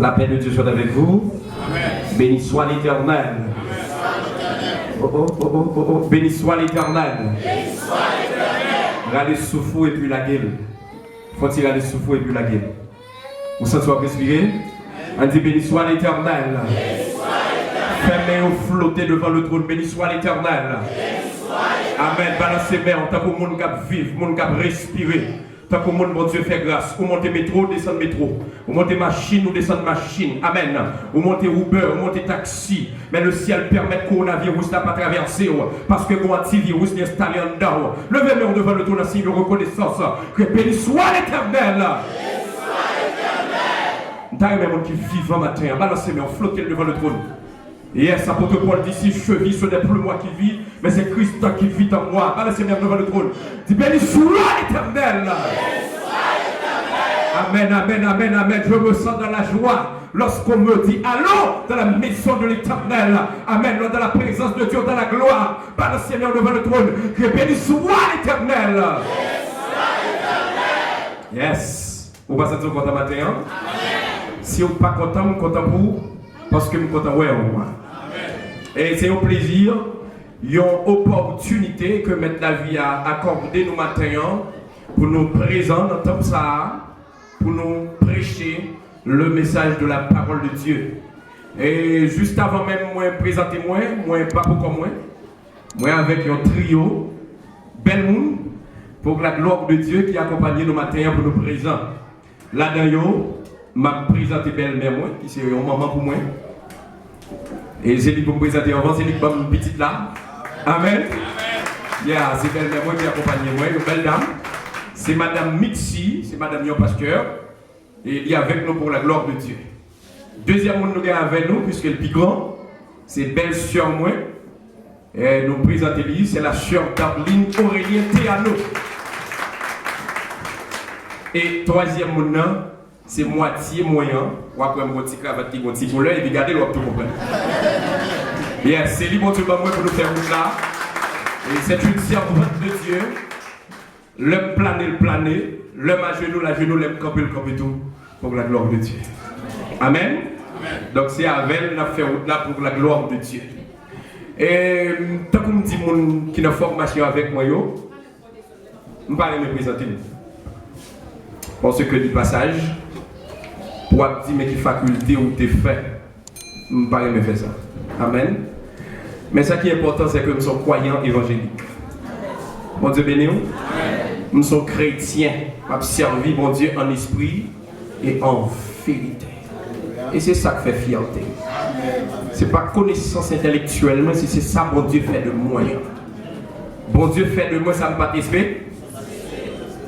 La paix de Dieu soit avec vous. Amen. Béni soit l'Éternel. Béni soit l'Éternel. Regardez le souffle et puis la gueule. Faut-il regarder le souffle et puis la gueule. Vous sentez respirer? On dit béni soit l'Éternel. Fais-moi flotter devant le trône. Béni soit l'Éternel. Amen. Balancez mains. Tant que le monde qui vivre, le monde qui respirer. Tant que le monde, bon Dieu, fait grâce. Vous montez métro, descend métro. Vous montez machine, vous descendez machine. Amen. Vous montez Uber, vous montez taxi. Mais le ciel permet que le coronavirus n'a pas traversé. Parce que mon antivirus n'est installé en dedans. Levez-moi devant le trône, signe de reconnaissance. Que béni soit l'Éternel. T'as un monde qui vit en matin. Balancez-moi, flottez devant le trône. Yes, apôtre Paul dit si je vis, ce n'est plus moi qui vis, mais c'est Christ qui vit en moi. Balancez-moi devant le trône. Dis béni soit l'Éternel. Amen, amen, amen, amen. Je me sens dans la joie lorsqu'on me dit allons dans la maison de l'Éternel. Amen, dans la présence de Dieu, dans la gloire. Balancez-moi devant le trône. Que béni soit l'Éternel. Yes. Vous passez tout content matin? Hein? Si vous n'êtes pas content, vous êtes content pour vous. Parce que je suis content, ouais, moi. Et c'est un plaisir, une opportunité que M. David a accordé nous matin pour nous présenter dans temps ça, pour nous prêcher le message de la parole de Dieu. Et juste avant même moi présenter moi pas pour moi avec un trio, bel monde, pour la gloire de Dieu qui accompagne nous matin pour nous présenter. Là-dedans, m'a présenté belle-mère moi, qui c'est un maman pour moi. Et c'est lui pour me présenter avant, c'est lui qui m'a une petite là. Amen. Yeah, c'est belle-mère moi qui accompagne moi, une belle dame. C'est madame Mixi, c'est madame Yon Pasteur. Et il est avec nous pour la gloire de Dieu. Deuxième monde nous est avec nous, puisque le plus grand, c'est belle sœur moi. Et nous présentons lui, c'est la sœur Darline Aurélien Théano. Et troisième monde, c'est moitié moyen. Ou après, mon petit cravate qui est petit pour l'heure, et puis regardez l'autre tout comprendre. Bien, c'est lui, mon Dieu, pour nous faire là. Et c'est une servante de Dieu. L'homme plané, l'homme à genoux, la genou, l'homme camper, le camper tout, pour la gloire de Dieu. Amen. Amen. Donc c'est avec elle, on a fait route là pour la gloire de Dieu. Et tant que me dit mon qui a formation avec moi, je ne vais pas me présenter. Parce que du passage, pour dire mais qui faculté ou t'es fait, je ne vais pas me faire ça. Amen. Mais ce qui est important, c'est que nous sommes croyants évangéliques. Mon Dieu béni. Nous sommes chrétiens. Nous servons mon Dieu en esprit et en vérité. Et c'est ça qui fait fierté. Ce n'est pas connaissance intellectuelle, mais c'est ça bon Dieu fait de moi. Bon Dieu fait de moi, ça ne pas t'espérer.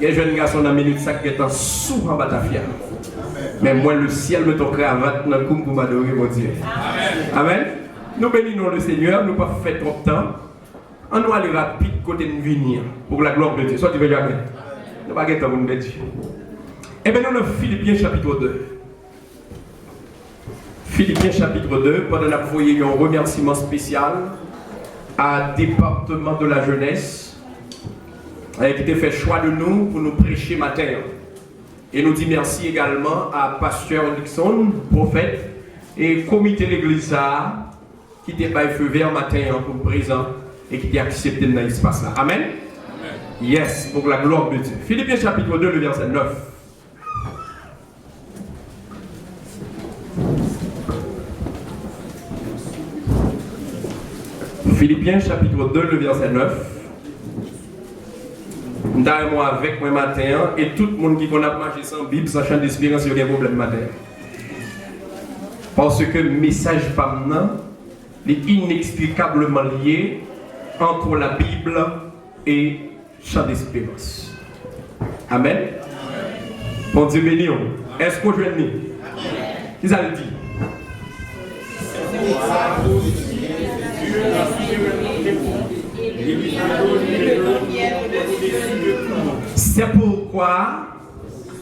Il y a un jeune garçon dans la minute ça qui est en sous en batafia. Mais moi, le ciel me toque cravate dans le coup pour m'adorer, mon Dieu. Amen. Nous bénissons le Seigneur, nous ne pas fait trop de temps. On doit aller rapide côté de venir pour la gloire de Dieu. Soit tu veux jamais. Nous ne pas temps pour Dieu. Eh bien, nous avons Philippiens chapitre 2. Philippiens chapitre 2, pendant la foyer, il y a un remerciement spécial à département de la jeunesse qui a fait choix de nous pour nous prêcher matin. Et nous dit merci également à Pasteur Nixon, prophète, et comité de l'église qui était pas feu vert matin pour présent et qui a accepté dans l'espace là. Amen. Amen. Yes, pour la gloire de Dieu. Philippiens chapitre 2, le verset 9. Philippiens chapitre 2, le verset 9. Moi avec moi matin et tout le monde qui a marché sans Bible, sans chant d'espérance, il y a un problème matin. Parce que le message pas est inexplicablement lié entre la Bible et chant d'espérance. Amen. Bon Dieu béni. Est-ce que je dis? Ils allaient dire. C'est pourquoi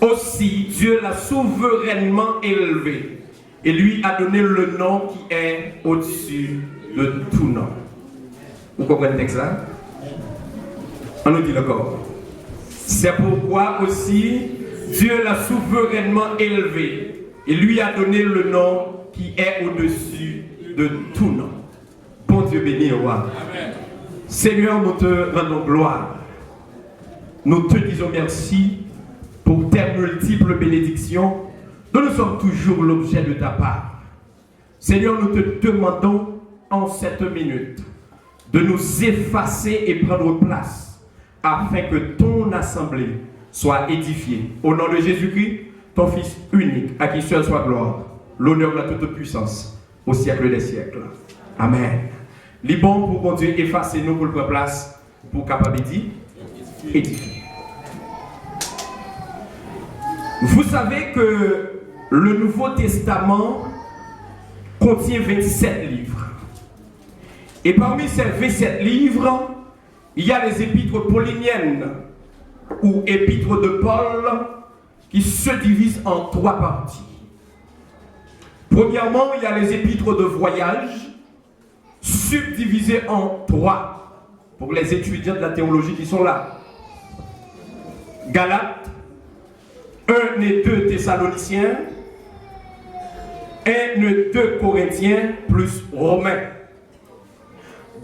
aussi Dieu l'a souverainement élevé et lui a donné le nom qui est au-dessus de tout nom. Vous comprenez le texte là? On nous dit encore. C'est pourquoi aussi Dieu l'a souverainement élevé Il lui a donné le nom qui est au-dessus de tout nom. Bon Dieu béni, roi. Seigneur, nous te rendons gloire. Nous te disons merci pour tes multiples bénédictions dont nous sommes toujours l'objet de ta part. Seigneur, nous te demandons en cette minute de nous effacer et prendre place afin que ton assemblée soit édifiée. Au nom de Jésus-Christ, ton Fils unique, à qui seul soit gloire, l'honneur, la toute puissance, au siècle des siècles. Amen. Les bons pour bon Dieu, effacez-nous pour prendre place, pour capable édifier. Vous savez que le Nouveau Testament contient 27 livres. Et parmi ces 27 livres, il y a les épîtres pauliniennes ou épîtres de Paul qui se divisent en 3 parties. Premièrement, il y a les épîtres de voyage, subdivisées en 3 pour les étudiants de la théologie qui sont là. Galates, 1 et 2 Thessaloniciens, 1 et 2 Corinthiens plus Romains.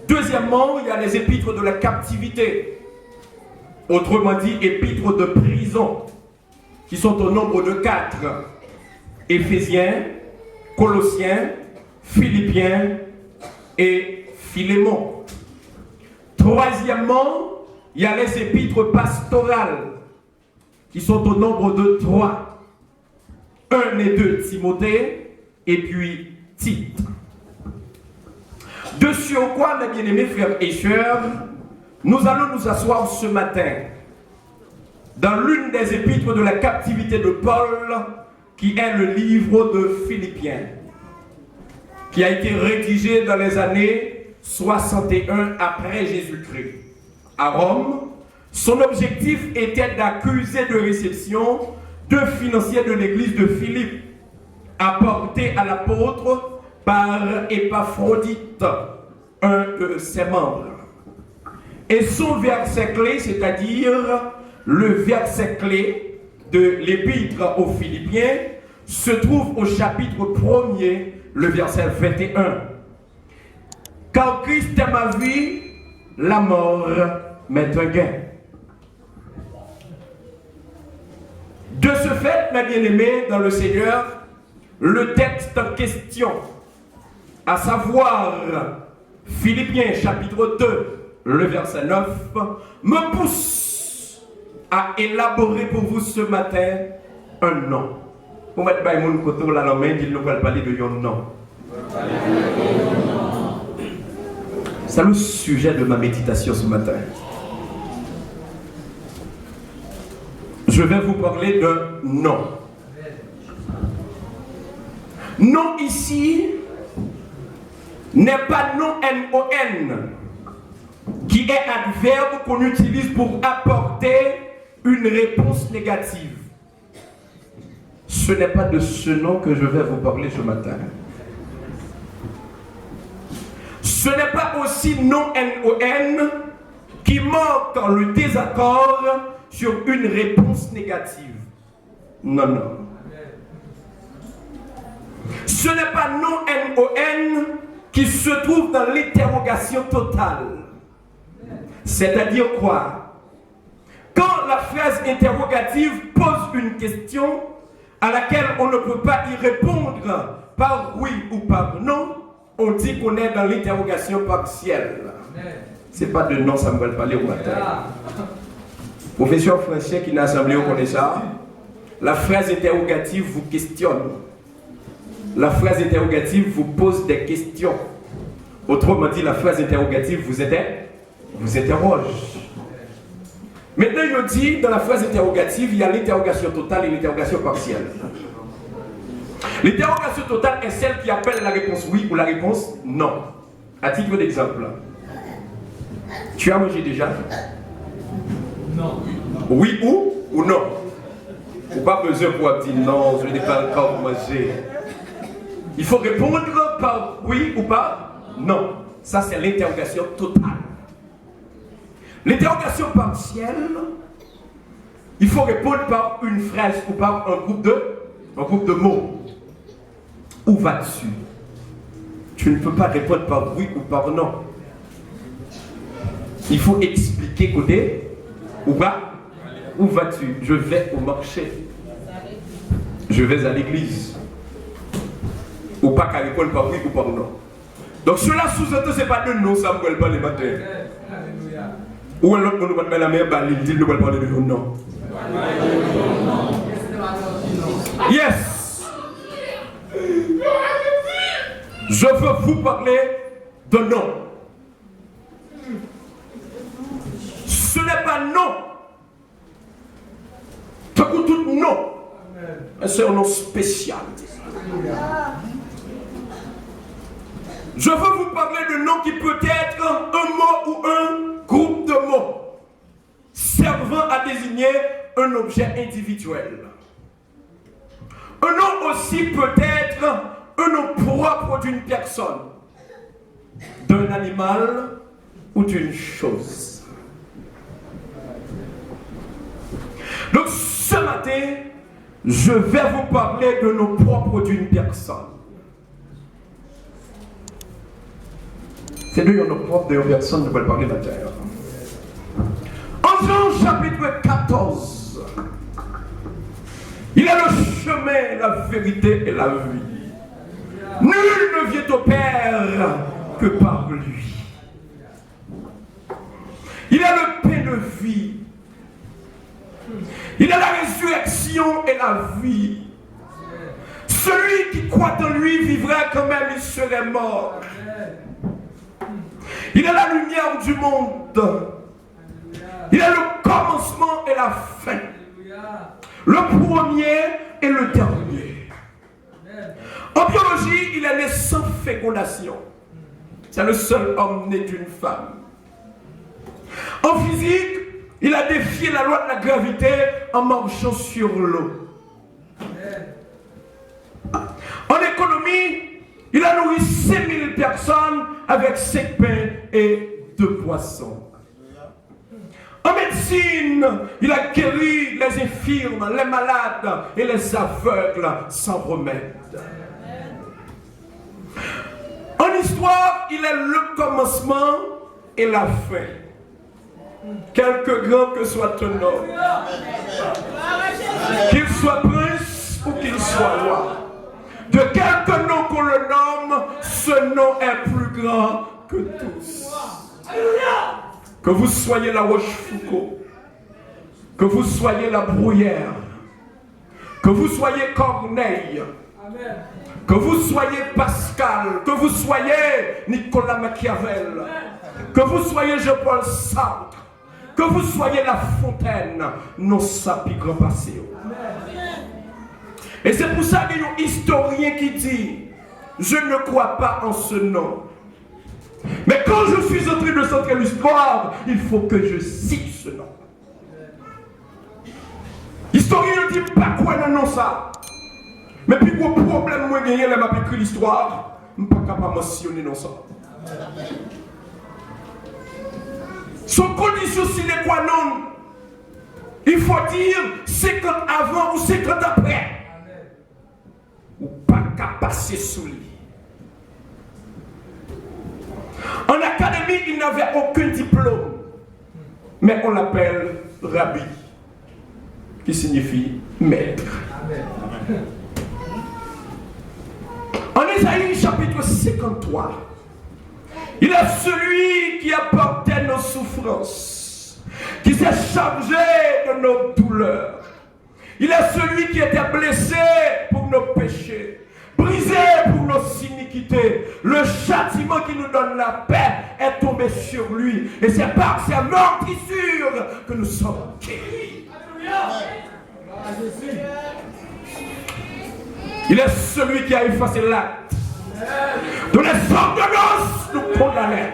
Deuxièmement, il y a les épîtres de la captivité, autrement dit épîtres de prison, qui sont au nombre de 4. Éphésiens, Colossiens, Philippiens et Philémon. Troisièmement, il y a les épîtres pastorales, qui sont au nombre de 3. 1 et 2 Timothée, et puis Tite. De sur quoi, mes bien-aimés frères et sœurs, nous allons nous asseoir ce matin dans l'une des épîtres de la captivité de Paul, qui est le livre de Philippiens, qui a été rédigé dans les années 61 après Jésus-Christ. À Rome, son objectif était d'accuser de réception 2 financiers de l'église de Philippe, apportés à l'apôtre par Épaphrodite, un de ses membres. Et son verset clé, c'est-à-dire le verset clé de l'épître aux Philippiens, se trouve au chapitre 1er, le verset 21. Car Christ est ma vie, la mort m'est un gain. De ce fait, mes bien-aimés dans le Seigneur, le texte en question, à savoir Philippiens chapitre 2, le verset 9, me pousse à élaborer pour vous ce matin un nom. Pour mettre mon côté là, il nous va parler de un nom. C'est le sujet de ma méditation ce matin. Je vais vous parler d'un nom. Nom ici n'est pas nom N-O-N, qui est adverbe qu'on utilise pour apporter une réponse négative. Ce n'est pas de ce nom que je vais vous parler ce matin. Ce n'est pas aussi nom N-O-N qui montre le désaccord sur une réponse négative. Non, non. Ce n'est pas non N-O-N qui se trouve dans l'interrogation totale. C'est-à-dire quoi? Quand la phrase interrogative pose une question à laquelle on ne peut pas y répondre par oui ou par non, on dit qu'on est dans l'interrogation partielle. C'est pas de non, ça me va parler au matin. Professeur français qui n'a assemblé, on connaît ça. La phrase interrogative vous questionne. La phrase interrogative vous pose des questions. Autrement dit, la phrase interrogative vous interroge. Maintenant, il dit, dans la phrase interrogative, il y a l'interrogation totale et l'interrogation partielle. L'interrogation totale est celle qui appelle la réponse oui ou la réponse non. À titre d'exemple, tu as mangé déjà? Non. Oui ou non? Ou pas besoin pour dire non, je n'ai pas encore mangé. Il faut répondre par oui ou par non. Ça, c'est l'interrogation totale. L'interrogation partielle, il faut répondre par une phrase ou par un groupe de mots. Où vas-tu? Tu ne peux pas répondre par oui ou par non. Il faut expliquer côté. Où vas-tu? Je vais au marché. Je vais à l'église. Ou pas qu'à répondre par oui ou par non. Donc cela sous-entend, ce n'est pas de non, ça me parle les matins. Ou l'autre nous va mettre la main, il dit nous va parler de non. Yes. Je veux vous parler de non. Ce n'est pas non. Tout non. C'est un nom spécial. Je veux vous parler de nom qui peut être un mot ou un groupe de mots servant à désigner un objet individuel. Un nom aussi peut être un nom propre d'une personne, d'un animal ou d'une chose. Donc ce matin, je vais vous parler de nom propre d'une personne. C'est lui un nom propre d'une personne, je vais parler de la terre. En Jean chapitre 14, il est le chemin, la vérité et la vie. Nul ne vient au Père que par lui. Il est le pain de vie. Il est la résurrection et la vie. Celui qui croit en lui vivra quand même, il serait mort. Il est la lumière du monde. Il est le commencement et la fin. Le premier et le dernier. En biologie, il est né sans fécondation. C'est le seul homme né d'une femme. En physique, il a défié la loi de la gravité en marchant sur l'eau. En économie, il a nourri 5000 personnes avec 5 pains et 2 poissons. En médecine, il a guéri les infirmes, les malades et les aveugles sans remède. En histoire, il est le commencement et la fin. Quelque grand que soit ton homme, qu'il soit prince ou qu'il soit roi, de quelque nom qu'on le nomme, ce nom est plus grand que tous. Que vous soyez la Rochefoucauld, que vous soyez la Bruyère, que vous soyez Corneille, que vous soyez Pascal, que vous soyez Nicolas Machiavel, que vous soyez Jean-Paul Sartre, que vous soyez La Fontaine, non ça puis grand passé. Et c'est pour ça qu'il y a un historien qui dit, je ne crois pas en ce nom. Mais quand je suis en train de centrer l'histoire, il faut que je cite ce nom. L'historien ne dit pas quoi non non ça. Mais puis le problème moi gagné là m'a écrit l'histoire, je ne suis pas capable de mentionner non ça. Son condition sine qua non, il faut dire 50 avant ou 50 après. Ou pas qu'à passer sous lui. En académie, il n'avait aucun diplôme. Mais on l'appelle Rabbi, qui signifie maître. En Ésaïe chapitre 53, il est celui qui a porté nos souffrances, qui s'est chargé de nos douleurs. Il est celui qui était blessé pour nos péchés, brisé pour nos iniquités. Le châtiment qui nous donne la paix est tombé sur lui. Et c'est par ses meurtrissures que nous sommes guéris. Il est celui qui a effacé l'acte dont les ordonnances nous condamnaient.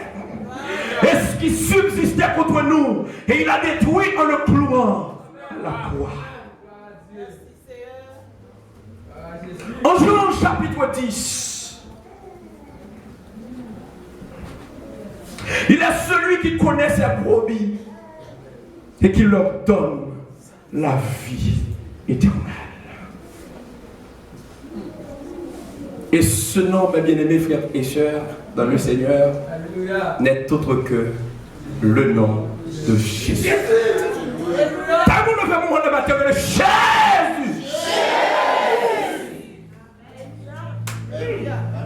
Et ce qui subsistait contre nous, et il a détruit en le clouant à la croix. En Jean chapitre 10, il est celui qui connaît ses brebis et qui leur donne la vie éternelle. Et ce nom, mes bien-aimés frères et sœurs, dans le Seigneur, n'est autre que le nom de Jésus. T'as voulu faire mon nom de matin, mais Jésus!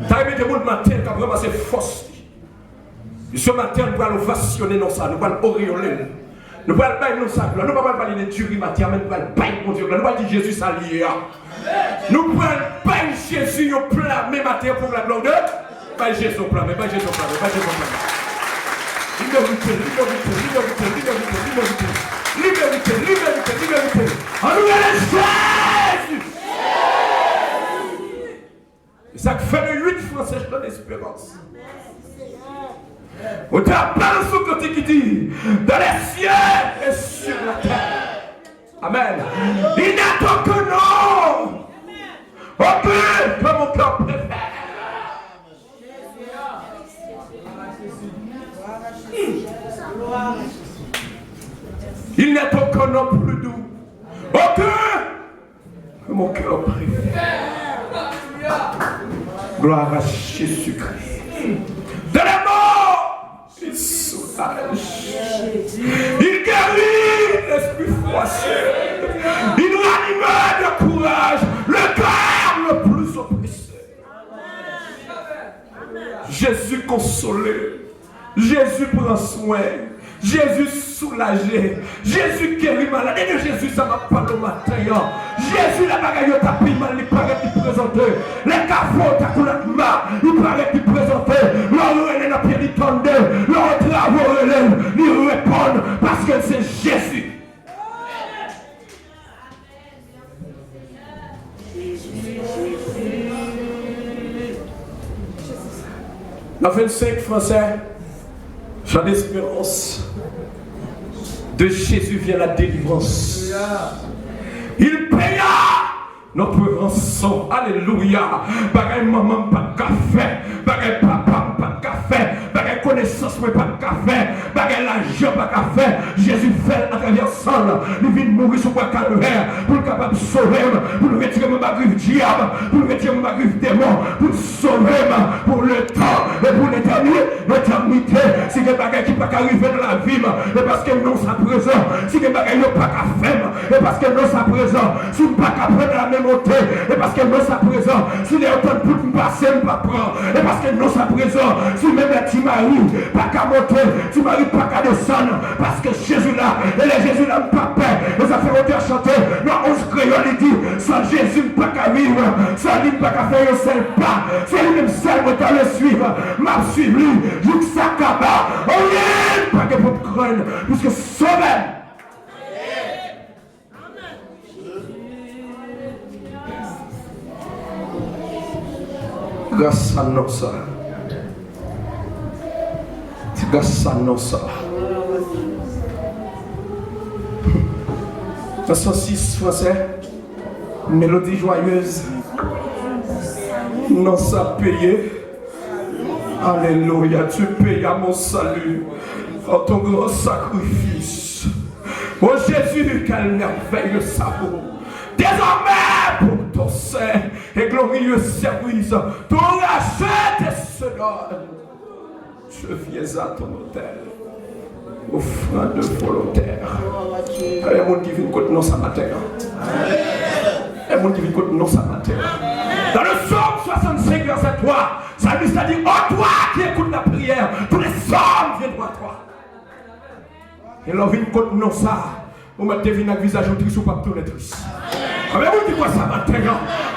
T'as aimé des mots de matin, t'as vraiment cette force. Et ce matin, nous allons ovationner dans ça, nous allons auréoler. Nous allons bailler nos sacs, nous allons parler de Dieu matin, mais nous allons bailler mon Dieu, nous allons dire Jésus s'allier. Nous allons bailler Jésus au plat, mais matin pour la gloire de bailler Jésus au plat, mais bailler Jésus au plat, mais bailler Jésus au plat. Liberté. En nous Jésus. Et ça fait le 8 Français, je donne espérance. On t'a parlé sur le côté qui dit dans les cieux et sur la terre. Amen. Il n'y a aucun nom. Aucun comme mon cœur préfère. Il n'y a aucun nom plus doux. Aucun que mon cœur préfère. Gloire à Jésus-Christ. De la mort, il soulage. Il guérit l'esprit froissé. Il ranime de courage le cœur le plus oppressé. Jésus consolé. Jésus prend soin. Jésus soulagé. Jésus guérit malade. Et de Jésus, ça m'a parlé au matin. Jésus, la bagaille, t'a pris mal, il paraît qu'il présentait. Les cafots, t'as coulé de mal, il paraît qu'il présentait. L'on est dans pied, il tendait. L'on travaux, il répond parce que c'est Jésus. Dans 25 Français, chant d'espérance. De Jésus vient la délivrance. Il paya notre rançon. Alléluia. Bagay maman pas de café. Bagay papa pas de café. Bagay connaissance pas de café. Bagay l'argent pas de café. Jésus fait à travers ça. Il vient mourir sur le calvaire pour capable de sauver, pour nous retirer ma griffe diable, pour nous retirer ma griffe démon, pour sauver pour le temps et pour l'éternité. Si des bagages qui ne peuvent pas arriver dans la vie, et parce que nous sommes présents. Si des bagages qui ne peuvent pas faire, et parce que nous sommes présents. Si nous ne pouvons pas prendre la même montée, et parce que nous sommes présents. Si les autres pour nous passer, nous ne pouvons pas prendre, et parce que nous sommes présents. Si même les petits maris, pas qu'à monter, si maris pas qu'à descendre, parce que Jésus là, et les Jésus là, pas peur. Et ça fait autant chanter. Dans 11 créoles, il dit, sans Jésus, pas qu'à vivre, sans lui, pas qu'à faire un seul pas. C'est lui-même seul, moi, dans le suivre, m'a suivi lui, jusqu'à Sakaba. Oh yeah, pas que pour craindre, puisque sauver. Grâce à nous, ça. Grâce à nous, ça. 106 Français, mélodie joyeuse, non ça payé. Alléluia, tu payes à mon salut en ton grand sacrifice. Oh Jésus, quelle merveille sabot. Désormais pour ton saint et glorieux service, ton rachat et se donne. Je viens à ton hôtel. Offrande volontaire. Il y a des gens qui viennent contre nous ce matin. Il y a des gens qui viennent contre nous ce matin. Dans le psaume 65, verset 3, ça lui dit, oh toi qui écoutes la prière, tous les hommes viennent à toi. Et l'on vient contre nous ça. Vous mettez un visage triste ou pas tout triste. Mais vous dites quoi ça matin?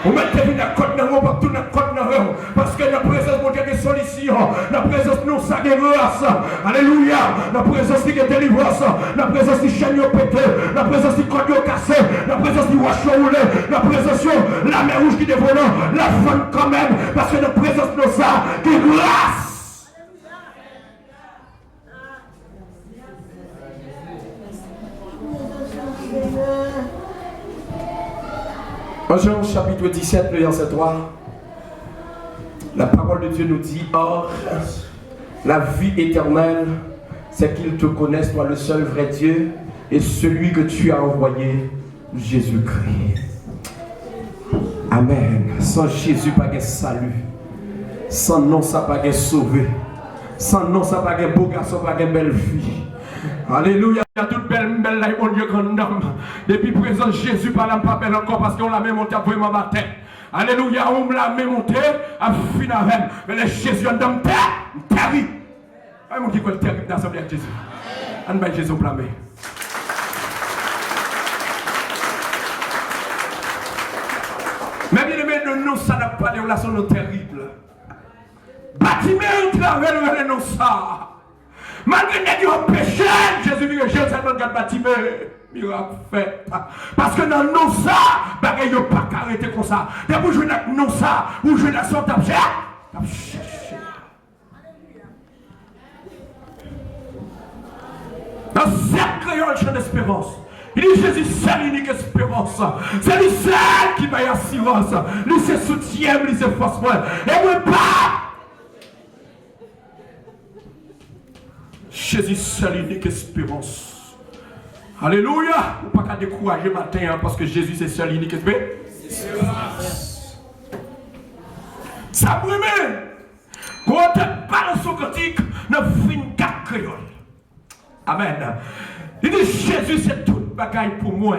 Vous mettez un côte dans vous, pas tout le côte dans vous. Parce que la présence de Dieu est solution. La présence de nous, ça guérisse. Alléluia. La présence de délivrance. La présence de chaîne pété. La présence de côte cassé. La présence de roche roulé. La présence de la mer rouge qui dévore. La femme quand même. Parce que la présence de nous, ça qui grâce. En Jean chapitre 17, le verset 3, la parole de Dieu nous dit, or, la vie éternelle, c'est qu'ils te connaissent, toi le seul vrai Dieu, et celui que tu as envoyé, Jésus-Christ. Amen. Sans Jésus, pas de salut. Sans nom, ça pas de sauvé. Sans nom, ça pas de beau garçon, pas de belle fille. Alléluia. Il y a toute belle là, mon Dieu, grand homme. Depuis présent, Jésus, pas la pas belle encore parce qu'on l'a même monté après ma bataille. Alléluia. On l'a même monté à fin avec. Mais le Jésus, on donne terrible. Ah, mon Dieu, quoi, terrible dans l'assemblée de Jésus. On va Jésus blâmer. Mais bien aimé, nous, ça n'a pas de relation terrible. Bâtiment, il travers le nom ça. Malgré que nous avons péché, Jésus dit que Jésus a fait bâtiment. Miracle fait. Parce que dans nous ça, il n'y a pas qu'à arrêter comme ça. Dès que vous jouez dans nous ça, vous jouez dans son tapché. Dans cette créole, chant d'espérance. Il dit Jésus, c'est l'unique espérance. C'est lui seul qui m'a assurance. Lui, c'est soutien, lui, c'est force. Et moi, pas. Jésus, c'est l'unique espérance. Alléluia. Vous ne pouvez pas décourager matin hein, parce que Jésus, c'est seul l'unique espérance. Ça brûle. Quand on parle de son cantique, nous finissons 4 créoles. Amen. Il dit Jésus, c'est toute bagaille pour moi.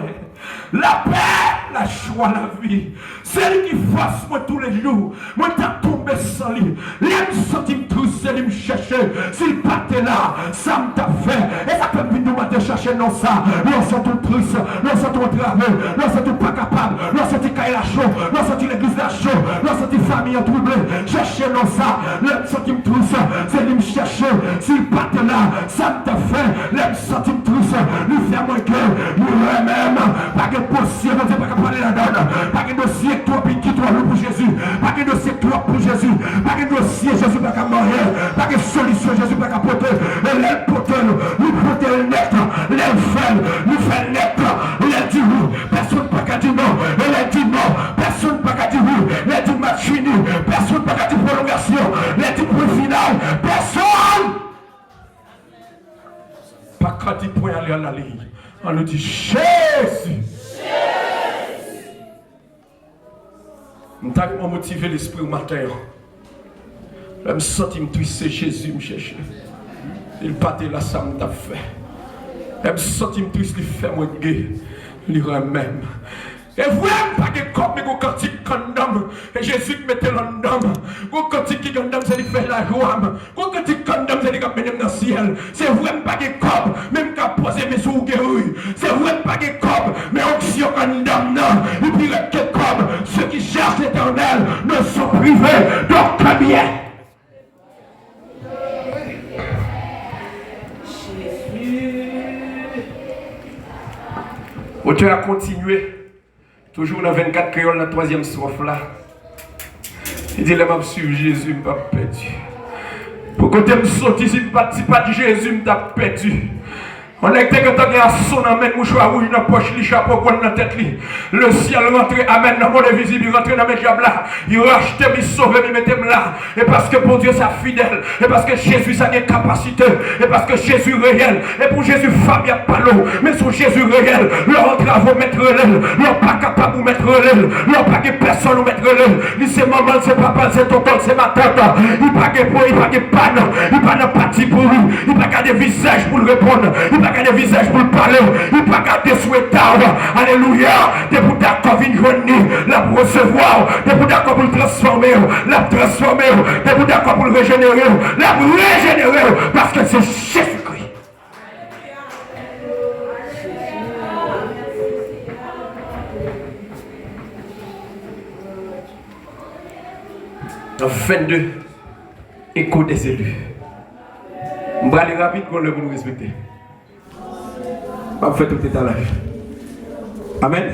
La paix, la joie, la vie. C'est lui qui force moi tous les jours. Moi, t'as tombé sans lui. L'aime sentir tout, c'est lui me chercher. S'il partait là, ça me t'a fait. Et ça peut venir nous chercher non ça. Lorsque tout triste, lorsque tout travers, lorsque tout pas capable, lorsque tu cailles la chaud, lorsque l'église la chaud, lorsque tu famille en troublé. Chercher non ça. L'aime sentir triste, c'est lui me chercher. S'il partait là, ça me t'a fait. L'aime sentir triste, lui faire moins que lui-même. Pas de possible, on ne peut pas parler là-dedans. Pas de dossier trop piqué, trop lourd pour Jésus. Pas de dossier trop pour Jésus. Pas de dossier, Jésus pas qu'à mourir. Pas de solution, Jésus pas qu'à porter. L'aile porter, lui porter le net, l'aile fait, lui fait le net, l'aile dit oui. Personne pas qu'à dire non. L'aile dit non. Personne pas qu'à dire oui. L'aile dit match fini. Personne pas qu'à dire prolongation. L'aile dit point final. Personne. Pas qu'à dire point aller à la ligne. On nous dit Jésus. Nous avons motivé l'esprit au matin. Je me sens c'est Jésus me chercher. Il partait là, ça me fait. Je me sens il fait moi gué. Il même. Et vous n'avez pas de corps, mais vous cantique condom. Et Jésus mettait l'homme. Vous cantique qui condom, c'est lui faire la joie. Vous cantique condom, c'est lui qui mener dans le ciel. C'est vous n'avez pas de corps, même qui poser mes sous guéris. C'est vous n'avez pas de corps, mais onction condom, non. Et puis que comme ceux qui cherchent l'éternel ne sont privés d'aucun bien. Auteur a continué. Toujours dans 24 créoles, la 3e strophe là. Il dit, là, je suis Jésus, je ne pas perdu. Pourquoi tu me sorti si tu pas de Jésus, je t'ai perdu. On est que quand on a son amène, mouchoir rouge dans la poche, le chapeau dans la tête. Le ciel rentre, amène dans le monde invisible, il rentre dans mes diables là. Il rachète, il sauve, il met là. Et parce que pour Dieu, c'est fidèle. Et parce que Jésus, ça a des capacités. Et parce que Jésus est réel. Et pour Jésus, femme, il n'y a pas l'eau. Mais sur Jésus réel, leur travaux mettre l'aile. Leur pas capable de mettre l'aile. Leur pas de personne de mettre l'aile. Il c'est maman, c'est papa, c'est tonton, c'est ma tante. Il pas de peau, il pas de panne. Il pas de parti pour lui. Il pas de visage pour le répondre. Il pas de visage pour parler, il pas garder souhaitable. Alléluia. T'es pour d'accord venir joindre, là pour recevoir, t'es pour d'accord pour le transformer, là pour transformer, t'es pour d'accord pour le régénérer, là pour régénérer, parce que c'est Jésus-Christ. Dans 22, écho des élus. On va aller rapide pour le nous respecter. On fait tout état là. Amen.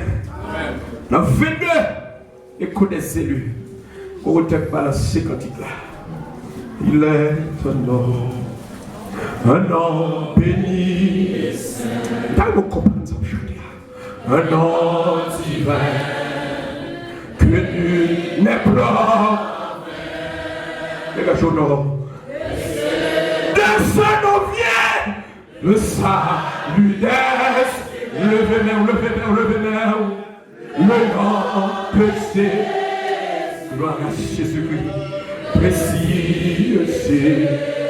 Dans 22, écoute des élus. On ne pas la 50 là. Il est un nom béni. T'as vous comprendre ça aujourd'hui. Un nom divin que nul n'est pas. Les gars, je n'en de ce nom vient le salut d'Est. Levez-moi, levez-moi, levez-moi. Le nom précieux. Gloire à Jésus-Christ. Précieux.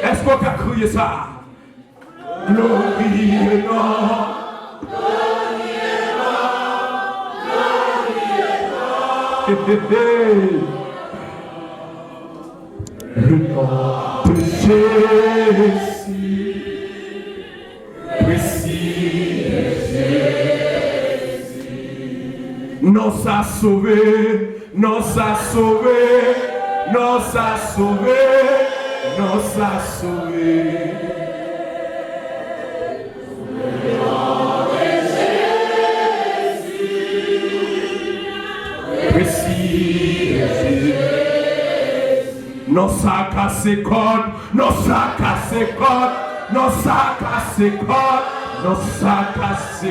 Est-ce qu'on a crié ça? Glorieux. Le nom de Jésus, précieux. Non, ça sauvé, non, ça sauvé, non, ça sauvé, non, ça sauvé. Non ça casse code, non ça casse code, non ça casse code, non ça casse.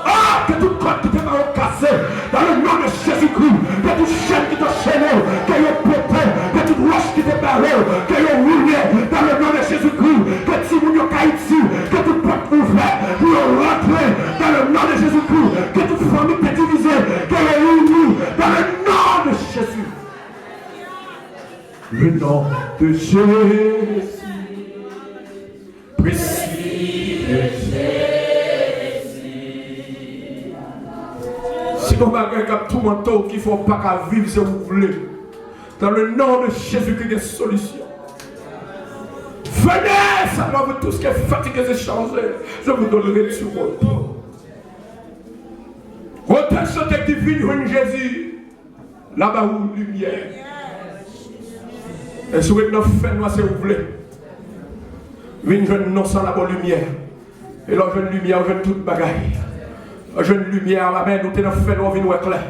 Ah, que tout code qui t'est cassé dans le nom de Jésus-Christ, que toute chaîne qui t'a chaîné, que y'a pété, que toute roche qui t'est barré, que y'a roulé dans le nom de Jésus-Christ, que si vous n'avez qu'à ici, que toute porte ouverte, que y'a rentré dans le nom de Jésus-Christ, que toute famille t'est divisée, que y'a unie dans le nom de Jésus. Le nom de Jésus, précieux Jésus. Si vous avez tout manteau qu'il ne faut pas qu'à vivre si vous voulez, dans le nom de Jésus, qu'il y a des solutions. Venez, ça va vous tous qui êtes fatigués et changés, je vous donnerai tout repos. Rotation divine, Jésus, là-bas où lumière. Et si vous êtes fait noir, si vous voulez, une jeune non sans la bonne lumière. Et la jeune lumière, jeune toute bagaille. La jeune lumière, la main, nous tenons fait noir, nous clair.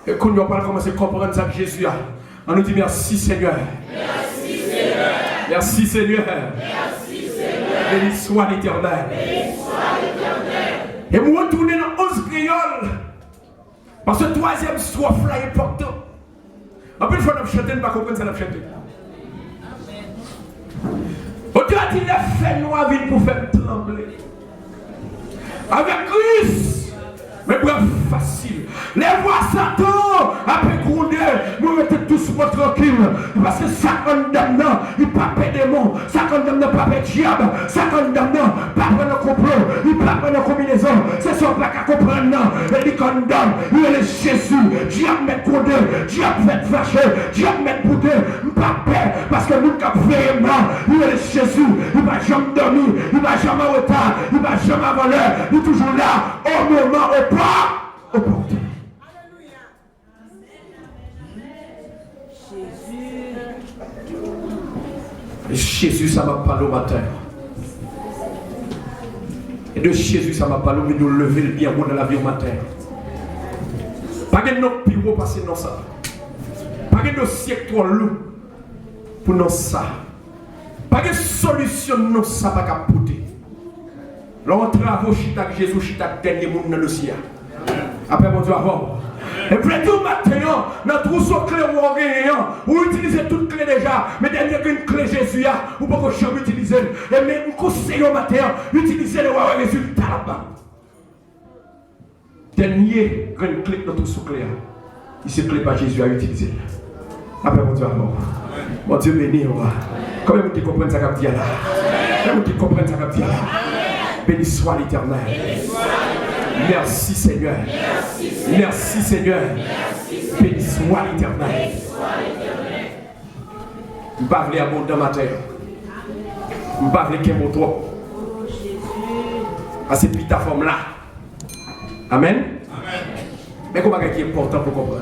Et quand nous allons commencer à comprendre ça que Jésus a, on nous dit merci Seigneur. Merci Seigneur. Merci Seigneur. Merci Seigneur. Béni soit l'Éternel. Béni soit l'Éternel. Et nous retournons dans 11 créoles. Parce que le troisième strophe là est important. En plus, il faut nous chanter, nous ne pas comprendre ça, nous chanter. Dieu a dit les faits noirs viennent pour faire trembler. Avec Christ, mais bref, facile. Les voix Satan, après gronder, nous mettons tous tranquille. Parce que ça condamne, il ne peut pas démon, ça condamne pas le diable, ça condamne pas le complot, il ne peut pas de combinaison. C'est son pas qu'à comprendre, il condamne, il est Jésus. Diable met gronder, diable fait fâcher, diable met bouder, il ne peut pas peur, parce que nous avons vraiment, il est Jésus, il ne va jamais dormir, il ne va jamais en retard, il ne va jamais avant l'heure, il est toujours là, au moment, au pas, au porteur. Jésus, ça m'a parlé au matin. Et de Jésus, ça m'a parlé, mais nous lever le bien dans la vie au matin. Pas de notre pire passer dans ça. Pas de dossier trop lourd pour nous ça. Pas de solution non ça pas capoter. Là on travaille chita Jésus chita dernier monde dans le dossier. Après mon Dieu avant. Et puis tout matin, dans trousseau clé ou utilisez toutes clés déjà, mais dernière une clé Jésus, ou pas que jamais utiliser. Et même conseil au matin, utilisez le résultat là-bas. Dernier une clé dans trousseau clé, il se clé par Jésus à utiliser. Après mon Dieu avant. Mon Dieu béni, comment vous comprenez ça comme dit là? Comment vous comprenez ça comme dit là? Béni soit l'Éternel. Merci Seigneur. Merci Seigneur. Béni soit l'Éternel. Je ne parle pas abondant ma terre. Je ne parle pas qu'il y ait trop. À cette petite forme là. Amen. Mais comment est-ce qui est important pour comprendre?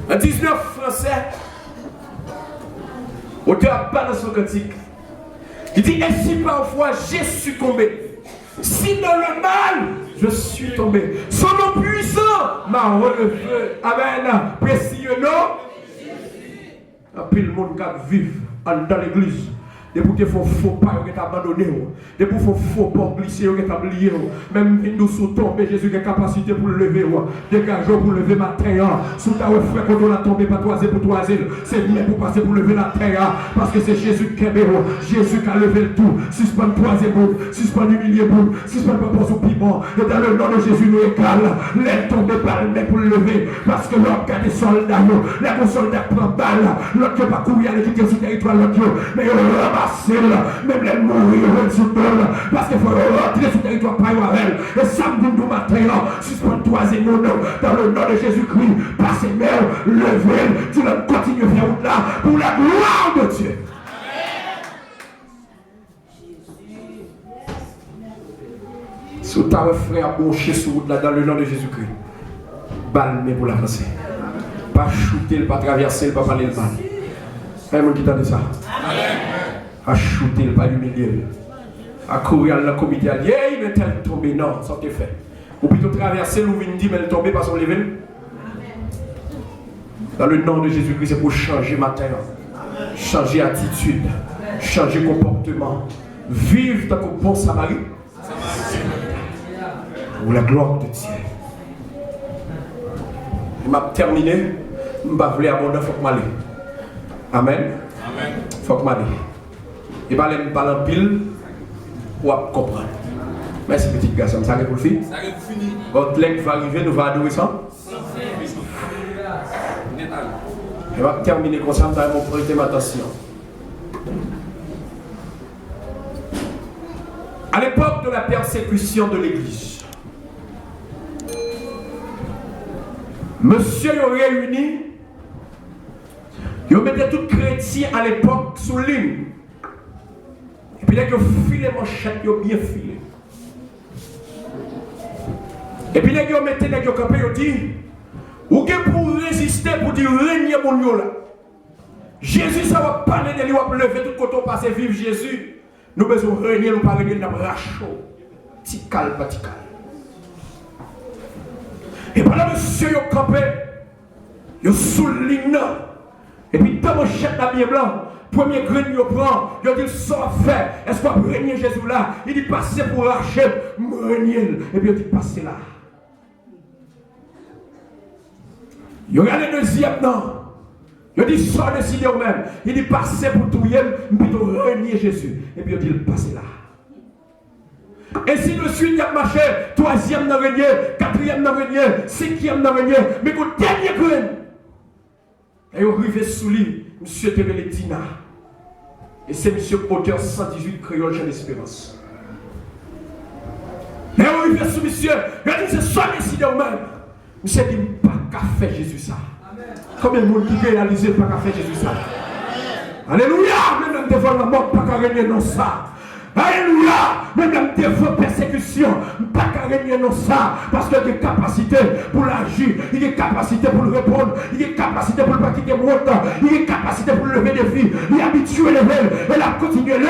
En 19 français, auteur parle dans son cantique. Il dit, ainsi parfois j'ai succombé. Si dans le mal, je suis tombé. Son nom puissant m'a relevé. Amen. Précieux nom. Et puis le monde qui vit dans l'église. Depuis que faux pas, vous êtes abandonné. Depuis que faux pas glisser, vous êtes oublié. Même nous sous tomber, Jésus a capacité pour le lever. Dégagez pour lever ma terre. Sous ta frère, quand on a tombé, pas toiser pour toiser. C'est bien pour passer pour lever la terre. Parce que c'est Jésus qui est béro. Jésus qui a levé le tout. Suspend toiser pour, suspend humilier pour, suspend pas pour son piment. Et dans le nom de Jésus, nous égale. L'aide tomber par le nez pour le lever. Parce que l'autre a des soldats. Les soldats prennent balle. L'autre qui va courir, aller quitter sur le territoire. Mais il ramasse, même les mourir, parce qu'il faut rentrer sur le territoire par elle. Et samedi matin, suspend troisième nom dans le nom de Jésus-Christ. Passez mère, levez, tu vas continuer à faire route là pour la gloire de Dieu. Si tu as un frère bouché sur route là dans le nom de Jésus-Christ, balmé pour l'avancer. Pas shooter, pas traverser, pas parler le mal. Amen, qui t'a dit ça? À shooter, pas l'humilier. À courir à la comité, à dire, hey, mais tel tombé, non, ça t'est fait. Ou plutôt traverser, ou venir dire, mais elle tombé par son level. Dans le nom de Jésus-Christ, c'est pour changer matin, changer attitude, changer comportement, vivre dans le bon Samari. Pour la gloire de Dieu. Je vais terminer. Je vais vous abonder, il faut que je m'aille. Amen. Il faut que je m'aille. Et je vais parler en pile pour comprendre. Merci petit garçon. Ça arrive pour le film. Ça arrive pour finir. Votre leg va arriver, nous allons adorer ça. Je vais terminer comme ça, vous allez prêter ma attention. À l'époque de la persécution de l'Église, monsieur a réuni, il mettait tout chrétien à l'époque sous ligne. Et puis, il a filé manchette, il a bien filé. Et puis, il a mis des campé, il a dit, ou pour résister, pour dire régner mon yo là. Jésus, ça va parler de lui, on va lever tout côté, passer vivre Jésus. Nous besoin de régner, nous pas régner, nous rachaud. Tical, patical. Et pendant monsieur yo campé, yo souligne. Et puis dans mon chef d'habillé blanc, premier grain yo prend, yo dit ça fait. Est-ce qu'on peut régner Jésus là? Il dit passer pour racher, régner. Et puis il dit passer là. Yo regarde le deuxième non. Il dit ça décider vous-même. Il dit passer pour tout yem, plutôt régner Jésus. Et puis il dit passer là. Et si le suite a marché, troisième n'a régné, quatrième n'a régné, cinquième n'a régné, mais au dernier grain. Et on arrive sous lui, monsieur Térélé Dina. Et c'est monsieur auteur 118 créole Jeune Espérance. Et on arrive sous monsieur, il a dit c'est soit décidé vous-même. Monsieur dit pas qu'à faire Jésus ça. Combien de monde qui réalise pas qu'à faire Jésus ça? Alléluia! Même devant la mort, pas qu'à régner dans ça. Alléluia! Même devant persécution, pas qu'à régner dans ça. Parce qu'il y a des capacités pour l'agir, il y a des capacités pour le répondre, il y a des capacités pour ne pas quitter mon temps, il y a des capacités pour lever des filles, il y a habitué les veilles, et la continuer là.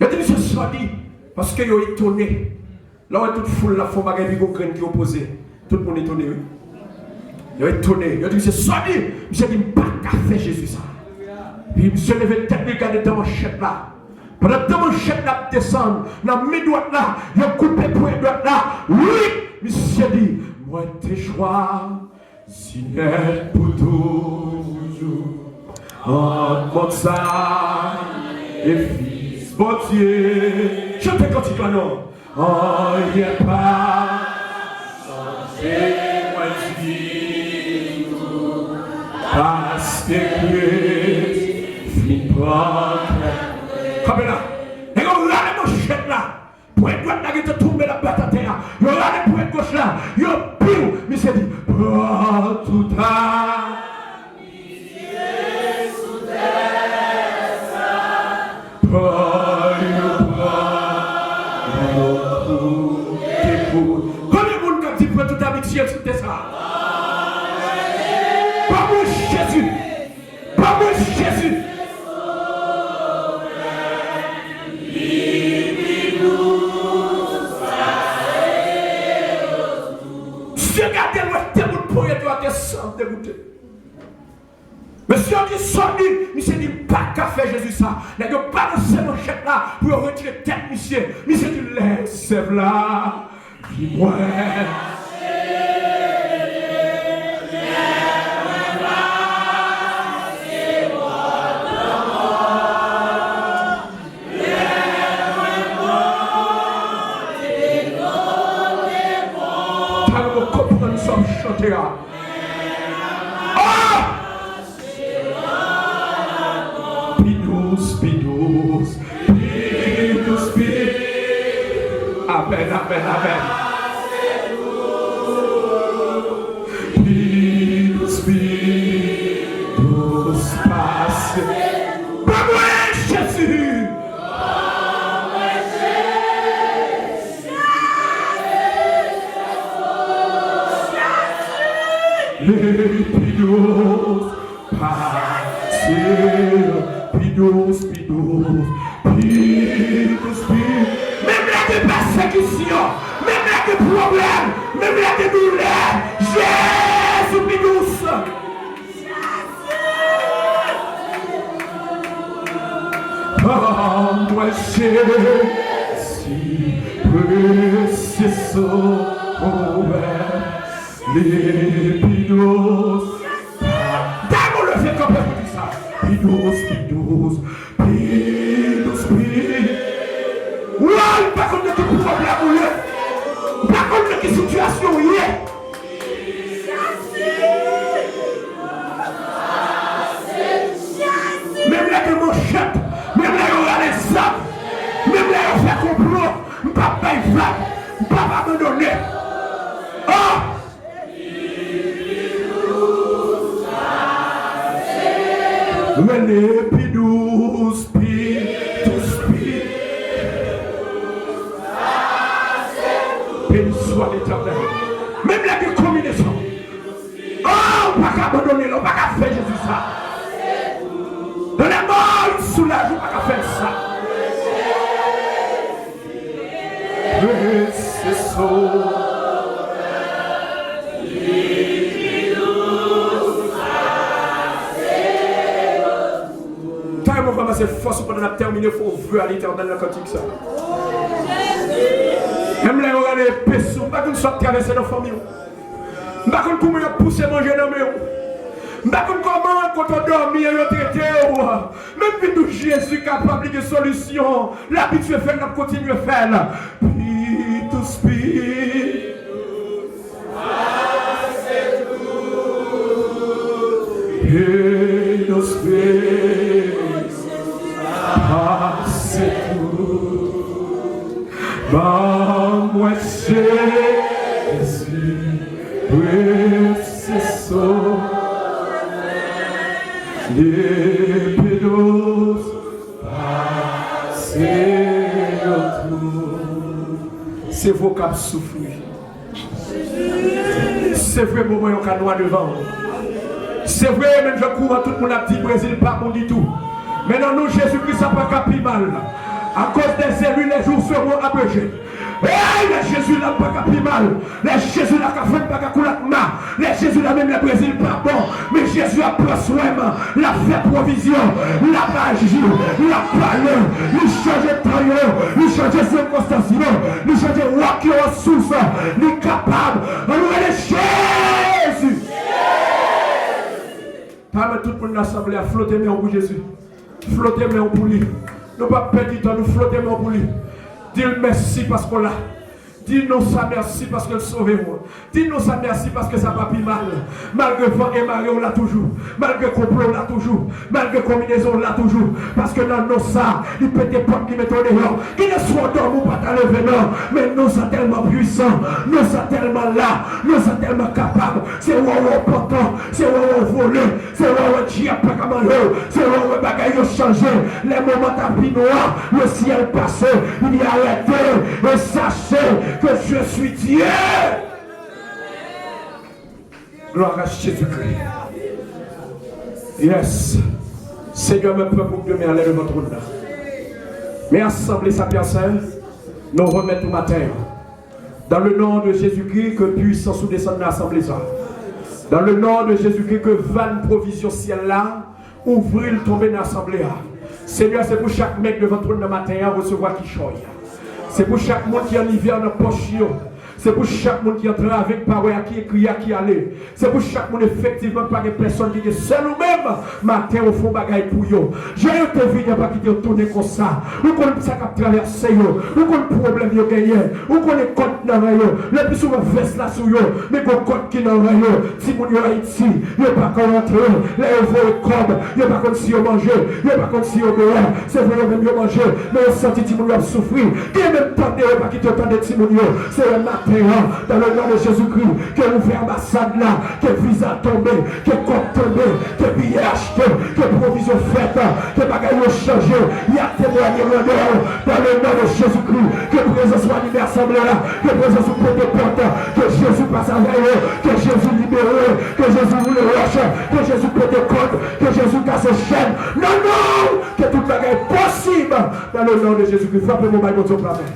Il y a des choses qui sont dites, parce qu'ils sont étonnés. Là où toute foule, la forme qui est opposée. Tout le monde est étonné. Il est étonné. Il a dit, c'est ça dit. Monsieur dit, pas qu'à faire Jésus ça. Puis monsieur levait le tête, regardez dans mon chèque là. Pendant que mon chèque là descend, dans mes doigts là, il a coupé pour les doigts là. Oui, monsieur dit, moi tes choix, si n'est pour toujours. En comme ça, et fils, bon Dieu. Chantez quand il non. Oh, il n'y a pas changé, moi dis tout, parce que fin prendre. Comme là, et on regarde mon chef là, pour être droite là, il te tombe la batte à terre. Il regarde pour être gauche là, il pire, mais c'est dit, prends tout à. C'était ça. Pas moi Jésus. Pas moi Jésus. Si regardez le thème pour y être sans dégoûter. Mais Monsieur dit sonné, monsieur dit pas qu'à faire Jésus ça. Il n'y a pas de seul manchette là pour retirer tête, monsieur. Monsieur dit laisse là. Dis-moi. Amen, amen, amen. Pidus, pidus, passe. Vamos, Jesus! Pidus, passe. Pidus, pidus, pidus, pidus. Même là de persécution, même là de problèmes, même là de douleur, Jésus pidus. Oh, moi Jésus, précieux, les pidus. D'abord le fait qu'on peut dire ça. Pidus, pidus, pidus, pidus. Ouais, pas contre quel problème ou est, pas contre quelle situation ou est. Même là que mon chef, même là qu'on a les sacs, même là qu'on fait complot, je ne peux pas y faire, je ne peux pas abandonner. Oh! Les pidous, pidous, béni soit l'Éternel. Même la combinaison. Oh, on ne peut pas abandonner, on ne peut pas faire Jésus ça. Dans la mort, il soulage, on ne peut pas faire ça. C'est ça. C'est force pour nous terminer, il faut vœu à l'Éternel dans le cantique ça. Même les gens les pécheurs, pas qu'on soit traversé dans la famille. Pas qu'on comment pousser manger dans mes. Pas comment quand on dormit et on traité. Même puis tout Jésus capable de solution. L'habitude fait nous continuer à faire. Puis tout spirit. Puis tout spirit. C'est tout. Moi Jésus, précieux, les pédos, c'est tout. C'est vos caps souffrir. C'est vrai, moment où on a noir devant. C'est vrai, même je cours à tout le monde a dit Brésil, pas bon du tout. Mais non, nous, Jésus-Christ, ça n'a pas capé mal. À cause des élus, les jours seront abrégés. Les Jésus n'a pas capé mal. Les Jésus n'a pas fait pas mal. Les Jésus n'a même le Brésil pas bon. Mais Jésus a pris soin, il a fait provision, il a agi, il a parlé, il a changé de temps, il a changé de circonstances, il a changé de roi qui est en source, il est capable. On nous est Jésus. Parle tout le monde l'assemblée à flotter mais pour Jésus. Flotter mais pour lui. Nous ne pas perdre du temps, nous flotter mais pour lui. Dis merci parce qu'on l'a. Dis-nous ça merci parce que sauvé moi. Dis-nous ça merci parce que ça va pas mal. Malgré vent et marée, on l'a toujours. Malgré complot, on l'a toujours. Malgré combinaison, on l'a toujours. Parce que dans nos ça, il peut des portes qui mettent au dehors. Qui ne soit dormi ou pas à lever, non. Mais nous sommes tellement puissants. Nous sommes tellement là. Nous sommes tellement capables. C'est où on portant. C'est où on volé. C'est où on dit pas comme l'eau. C'est où on bagaille changé. Les moments tapis noirs. Le ciel passé. Il y a arrêté. Et sachez que je suis Dieu. Gloire à Jésus-Christ. Yes. Seigneur, me peuple pour demain aller devant votre trône. Mais assemblée sa personne, nous remettons matin. Dans le nom de Jésus-Christ, que puissance ou descende dans l'assemblée ça. Dans le nom de Jésus-Christ, que vanne provision ciel là, ouvrir tomber dans l'assemblée. Seigneur, c'est pour chaque mec devant toi le matin à recevoir qui choye. C'est pour chaque monde qui est en hiver dans le poche. C'est pour chaque monde qui entre avec parole, qui écrit, qui allait. C'est pour chaque monde effectivement pas des personnes qui sont seul ou même matin au fond bagaille pour eux. J'ai te vu pas qui te tourner comme ça. Ou qu'on ça qui traverser yo, ou qu'on problème yo gagné, ou qu'on est compte dans yo. Le plus souvent veste là sur yo, mais qu'on compte qui dans yo. Si mon yo Haïti, yo pas qu'on rentrer, là yo voit comme, yo pas comme si yo manger, yo pas comme si yo boire. C'est vrai même yo manger, mais yo senti ti mon yo souffrir. Qui même temps de pas qui te tande ti mon yo. C'est un matin dans le nom de Jésus-Christ, que ouvre l'ambassade là, que visa tombé, que compte tombé, que billet acheté, que provision faite, que bagaille changé, il y a témoigné dans le nom de Jésus-Christ, que présence soit animée assemblée là, que présence soit porte porte, que Jésus passe avec eux, que Jésus libère, que Jésus vous le roche, que Jésus porte compte, que Jésus casse les chaînes. Non, non, que toute bagaille possible dans le nom de Jésus-Christ. Frappez mon bail, mon Dieu, amen.